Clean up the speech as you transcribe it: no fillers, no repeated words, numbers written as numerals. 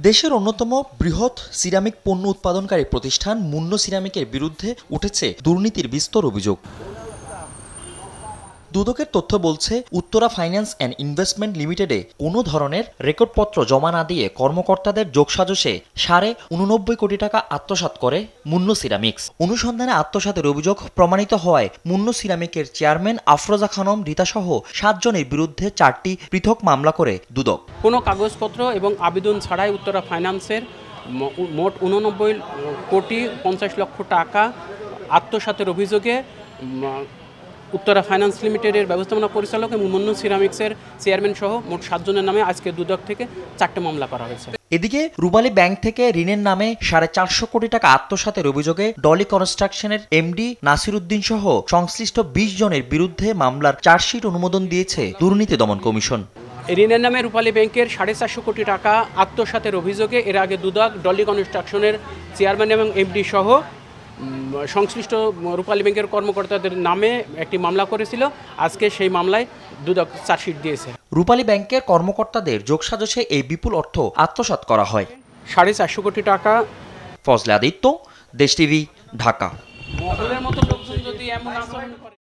দেশের অন্যতম বৃহৎ সিরামিক পণ্য উৎপাদনকারী প্রতিষ্ঠান মুন্নো সিরামিকের বিরুদ্ধে উঠেছে দুর্নীতির বিস্তর অভিযোগ। দুদকের তথ্য বলছে, উত্তরা ফাইন্যান্স অ্যান্ড ইনভেস্টমেন্ট লিমিটেডে কোনো ধরনের রেকর্ডপত্র জমা না দিয়ে কর্মকর্তাদের যোগসাজশে 89.5 কোটি টাকা আত্মসাৎ করে মুন্নো সিরামিক্স। অনুসন্ধানে আত্মসাতের অভিযোগ প্রমাণিত হওয়ায় মুন্নো সিরামিকের চেয়ারম্যান আফরোজা খানম রিতাসহ 7 জনের বিরুদ্ধে 4টি পৃথক মামলা করে দুদক। কোনো কাগজপত্র এবং আবেদন ছাড়াই উত্তরা ফাইন্যান্সের মোট 89.50 লক্ষ টাকা আত্মসাতের অভিযোগে উত্তরা ফাইন্যান্স লিমিটেডের ব্যবস্থাপনা পরিচালক এবং মুন্নো সিরামিক্সের চেয়ারম্যান সহ মোট 7 জনের নামে আজকে দুদক থেকে 4টে মামলা করা হয়েছে। এদিকে রূপালী ব্যাংক থেকে ঋণের নামে 450 কোটি টাকা আত্মসাতের অভিযোগে ডলি কনস্ট্রাকশনের এমডি নাসির উদ্দিন সহ সংশ্লিষ্ট 20 জনের বিরুদ্ধে মামলার চার্জশিট অনুমোদন দিয়েছে দুর্নীতি দমন কমিশন। ঋণের নামে রূপালী ব্যাংকের 450 কোটি টাকা আত্মসাতের অভিযোগে এর আগে দুদক ডলি কনস্ট্রাকশনের চেয়ারম্যান এবং এমডি সহ সংশ্লিষ্ট রূপালী ব্যাংকের কর্মকর্তাদের নামে একটি মামলা করেছিল। আজকে সেই মামলায় দুদক চার্জশিট দিয়েছে। রূপালী ব্যাংকের কর্মকর্তাদের যোগসাজশে এই বিপুল অর্থ আত্মসাৎ করা হয়। 450 কোটি টাকা। ফজলে আদিত্য, দেশ টিভি, ঢাকা। মহলের মতো লোকজন যদি এমন আচরণ করে।